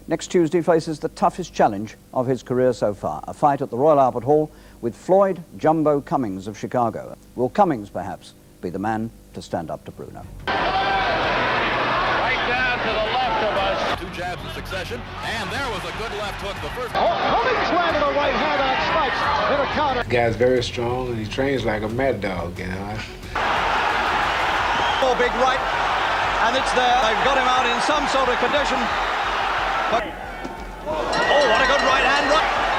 next Tuesday faces the toughest challenge of his career so far, a fight at the Royal Albert Hall with Floyd Jumbo Cummings of Chicago. Will Cummings, perhaps, be the man to stand up to Bruno? Right down to the left of us. Two jabs in succession, and there was a good left hook. The first. Cummings landed a right hand on Spikes in a counter. The guy's very strong, and he trains like a mad dog, you know. Oh, big right, and it's there. They've got him out in some sort of condition. But, oh, what a good right hand.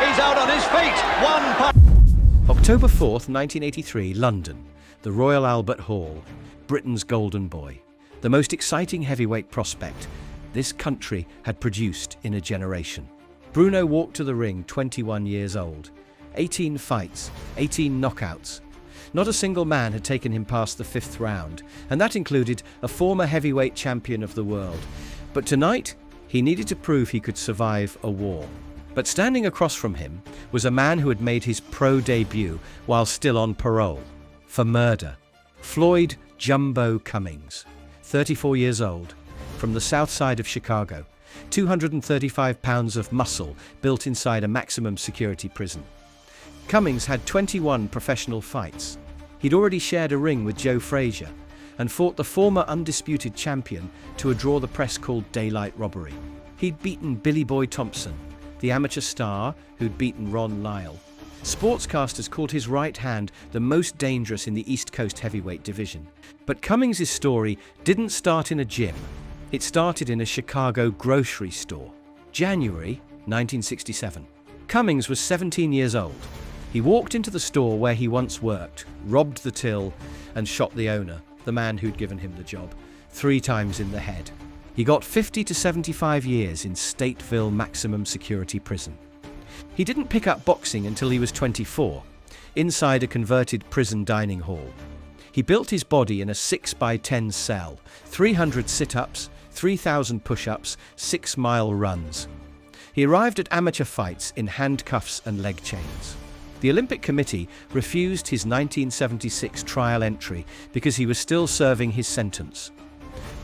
He's out on his feet. One punch. October 4th, 1983, London. The Royal Albert Hall. Britain's golden boy. The most exciting heavyweight prospect this country had produced in a generation. Bruno walked to the ring 21 years old. 18 fights, 18 knockouts. Not a single man had taken him past the 5th round, and that included a former heavyweight champion of the world. But tonight, he needed to prove he could survive a war. But standing across from him was a man who had made his pro debut while still on parole for murder. Floyd Jumbo Cummings, 34 years old, from the south side of Chicago, 235 pounds of muscle built inside a maximum security prison. Cummings had 21 professional fights. He'd already shared a ring with Joe Frazier and fought the former undisputed champion to a draw the press called daylight robbery. He'd beaten Billy Boy Thompson, the amateur star who'd beaten Ron Lyle. Sportscasters called his right hand the most dangerous in the East Coast heavyweight division. But Cummings' story didn't start in a gym. It started in a Chicago grocery store. January 1967. Cummings was 17 years old. He walked into the store where he once worked, robbed the till, and shot the owner, the man who'd given him the job, 3 times in the head. He got 50 to 75 years in Stateville maximum security prison. He didn't pick up boxing until he was 24, inside a converted prison dining hall. He built his body in a 6x10 cell, 300 sit-ups, 3,000 push-ups, 6-mile runs. He arrived at amateur fights in handcuffs and leg chains. The Olympic Committee refused his 1976 trial entry because he was still serving his sentence.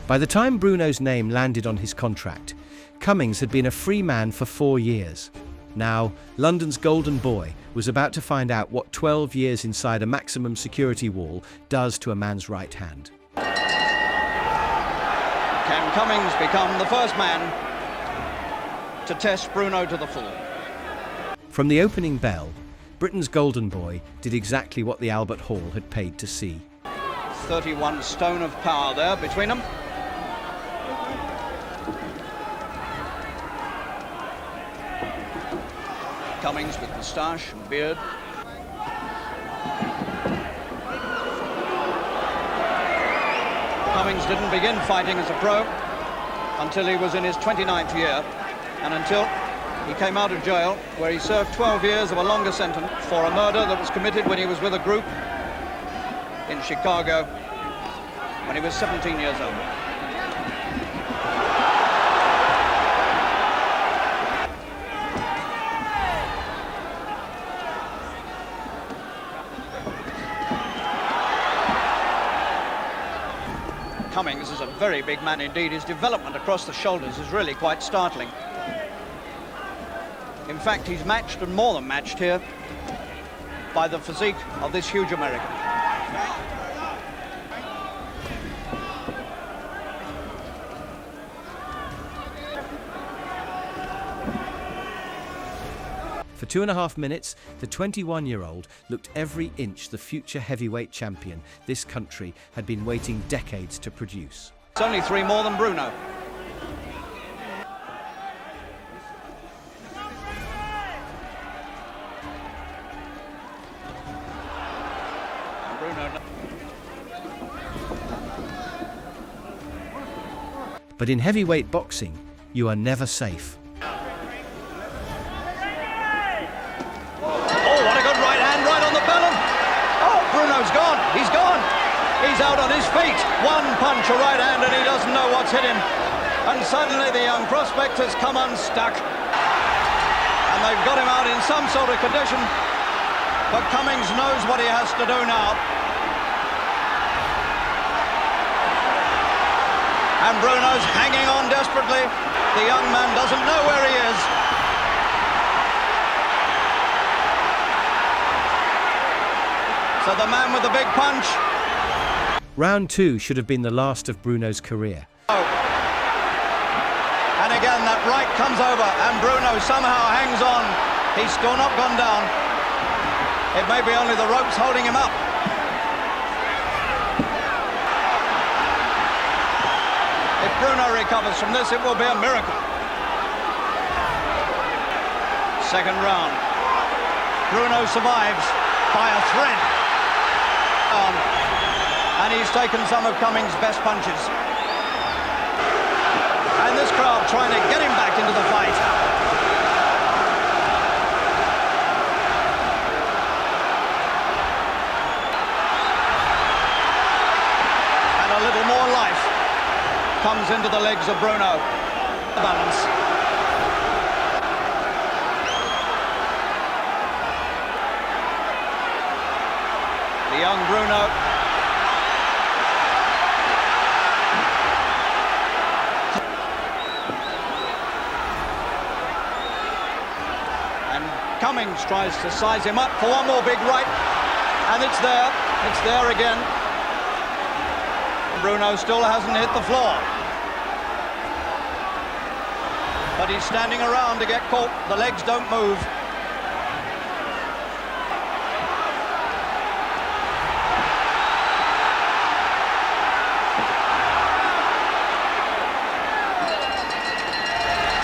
By the time Bruno's name landed on his contract, Cummings had been a free man for 4 years. Now, London's golden boy was about to find out what 12 years inside a maximum security wall does to a man's right hand. Can Cummings become the first man to test Bruno to the full? From the opening bell, Britain's golden boy did exactly what the Albert Hall had paid to see. 31 stone of power there between them. Cummings with moustache and beard. Cummings didn't begin fighting as a pro until he was in his 29th year, and until he came out of jail, where he served 12 years of a longer sentence for a murder that was committed when he was with a group in Chicago when he was 17 years old. Cummings is a very big man indeed. His development across the shoulders is really quite startling. In fact, he's matched and more than matched here by the physique of this huge American. For 2.5 minutes, the 21-year-old looked every inch the future heavyweight champion this country had been waiting decades to produce. It's only 3 more than Bruno. And Bruno. But in heavyweight boxing, you are never safe. Bruno's gone. He's gone. He's out on his feet. One punch, a right hand, and he doesn't know what's hit him. And suddenly the young prospect has come unstuck. And they've got him out in some sort of condition. But Cummings knows what he has to do now. And Bruno's hanging on desperately. The young man doesn't know where the man with the big punch. Round 2 should have been the last of Bruno's career. And again, that right comes over, and Bruno somehow hangs on. He's still not gone down. It may be only the ropes holding him up. If Bruno recovers from this, it will be a miracle. Second round. Bruno survives by a thread. And he's taken some of Cummings' best punches. And this crowd trying to get him back into the fight. And a little more life comes into the legs of Bruno. Balance. The young Bruno. And Cummings tries to size him up for one more big right. And it's there again. Bruno still hasn't hit the floor. But he's standing around to get caught. The legs don't move.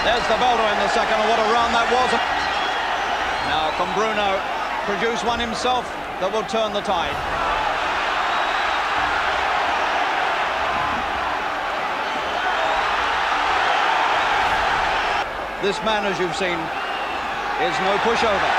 There's the belter in the second, and what a round that was. Now can Bruno produce one himself that will turn the tide? This man, as you've seen, is no pushover.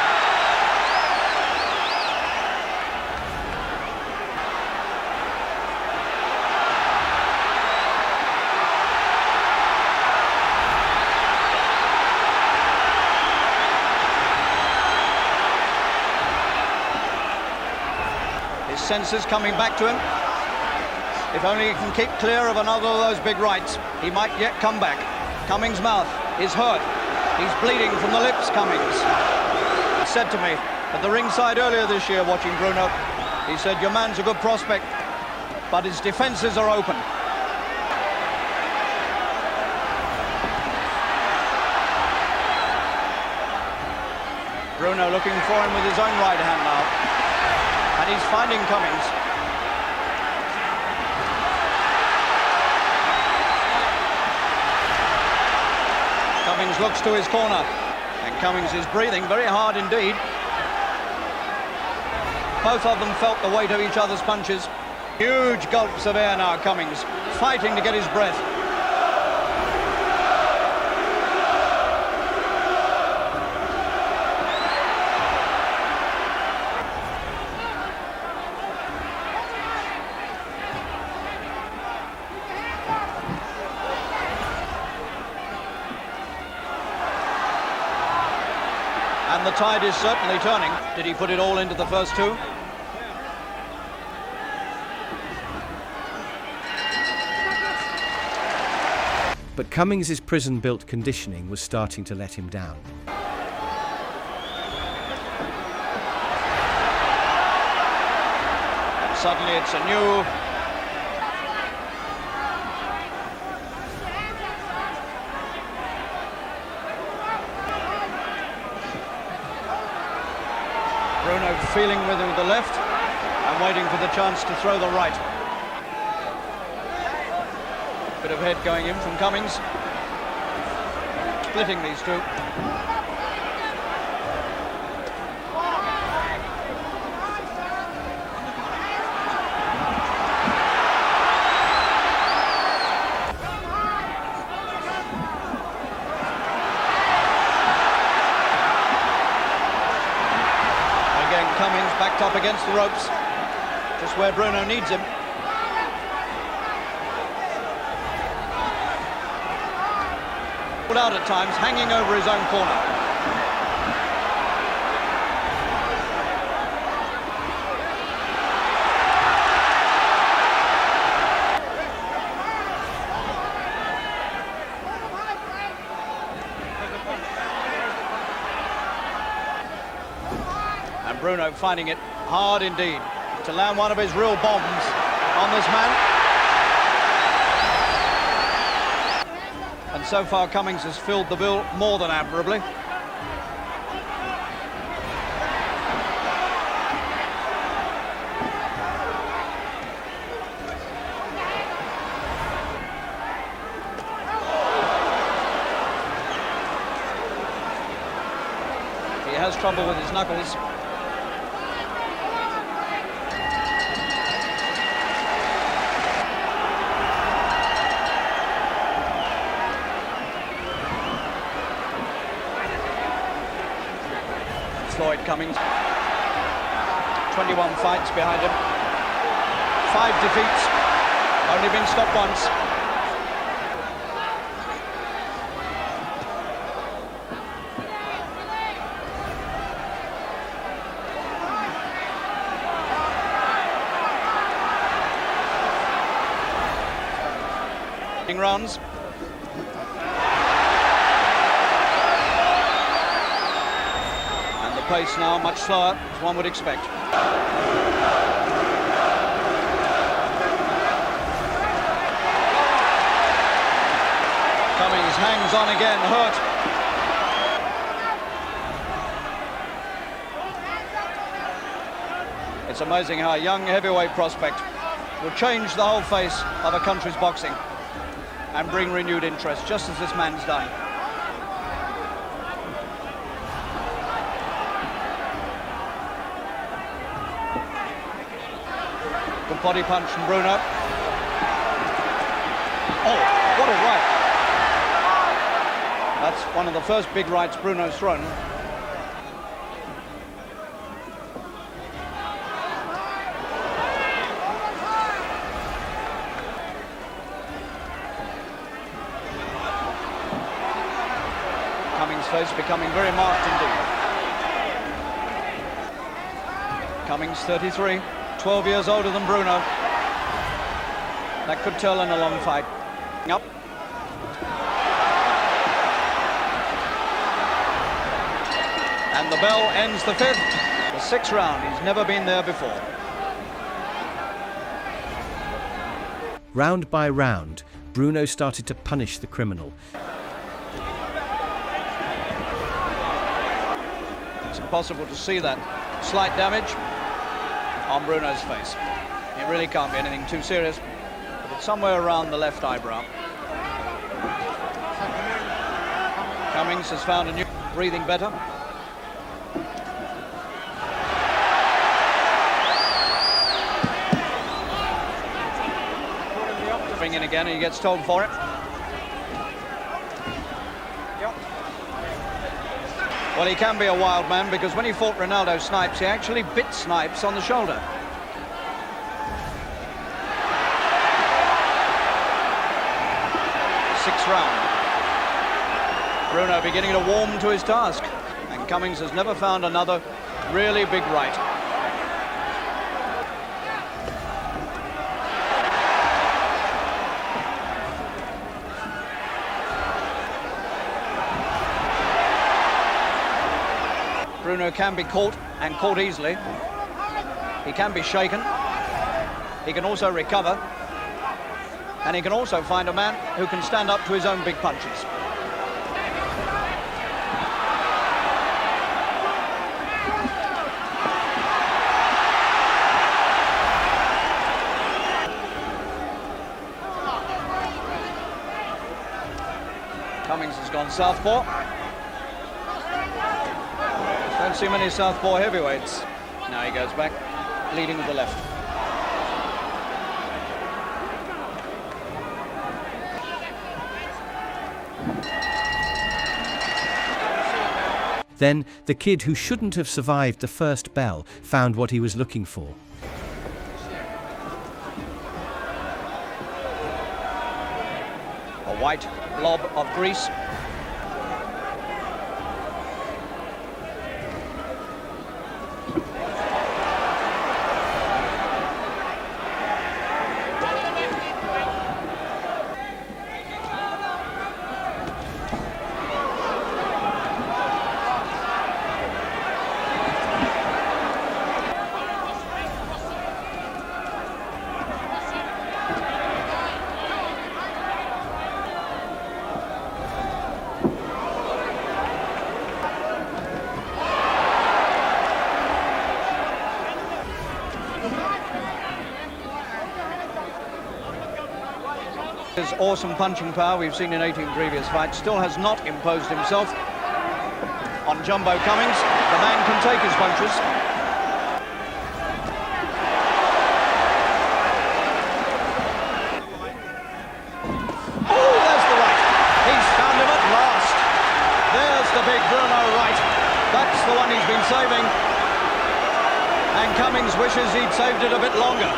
His senses coming back to him. If only he can keep clear of another of those big rights, he might yet come back. Cummings' mouth is hurt. He's bleeding from the lips, Cummings. He said to me at the ringside earlier this year watching Bruno, he said, your man's a good prospect, but his defences are open. Bruno looking for him with his own right hand now. And he's finding Cummings. Cummings looks to his corner, and Cummings is breathing very hard indeed. Both of them felt the weight of each other's punches. Huge gulps of air now, Cummings, fighting to get his breath. And the tide is certainly turning. Did he put it all into the first two? But Cummings' prison-built conditioning was starting to let him down. And suddenly it's a new... Bruno feeling with the left and waiting for the chance to throw the right. Bit of head going in from Cummings. Splitting these two. Cummings backed up against the ropes, just where Bruno needs him. Pulled out at times, hanging over his own corner. And Bruno finding it hard indeed to land one of his real bombs on this man. And so far Cummings has filled the bill more than admirably. He has trouble with his knuckles. Floyd Cummings, 21 fights behind him, 5 defeats, only been stopped once. Rounds. Pace now much slower, as one would expect. Cummings hangs on again, hurt. It's amazing how a young heavyweight prospect will change the whole face of a country's boxing and bring renewed interest, just as this man's done. Good body punch from Bruno. Oh, what a right. That's one of the first big rights Bruno's thrown. Cummings' face becoming very marked indeed. Cummings, 33. 12 years older than Bruno. That could tell in a long fight. Up. And the bell ends the 5th. The 6th round. He's never been there before. Round by round, Bruno started to punish the criminal. It's impossible to see that slight damage on Bruno's face. It really can't be anything too serious, but it's somewhere around the left eyebrow. Cummings has found a new breathing better. Bring in again and he gets told for it. Well, he can be a wild man because when he fought Ronaldo Snipes, he actually bit Snipes on the shoulder. Sixth round. Bruno beginning to warm to his task, and Cummings has never found another really big right. Bruno can be caught, and caught easily. He can be shaken. He can also recover. And he can also find a man who can stand up to his own big punches. Cummings has gone southpaw. Don't see many southpaw heavyweights. Now he goes back, leading with the left. Then the kid who shouldn't have survived the first bell found what he was looking for. A white blob of grease. his awesome punching power we've seen in 18 previous fights, still has not imposed himself on Jumbo Cummings. The man can take his punches. Oh, there's the right. He's found him at last. There's the big Bruno right. That's the one he's been saving. And Cummings wishes he'd saved it a bit longer.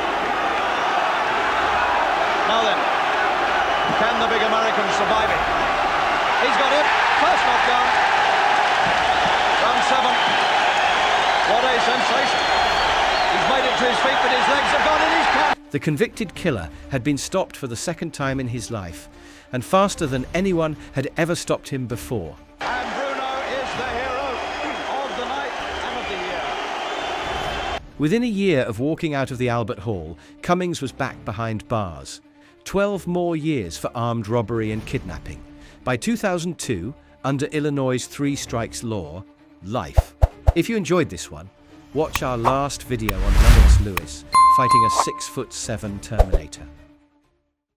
Now then, can the big American survive it? He's got it. First knockdown. Round 7. What a sensation. He's made it to his feet, but his legs have gone in his cap. The convicted killer had been stopped for the second time in his life, and faster than anyone had ever stopped him before. And Bruno is the hero of the night and of the year. Within a year of walking out of the Albert Hall, Cummings was back behind bars. 12 more years for armed robbery and kidnapping. By 2002, under Illinois' 3 strikes law, life. If you enjoyed this one, watch our last video on Lennox Lewis fighting a 6'7" Terminator.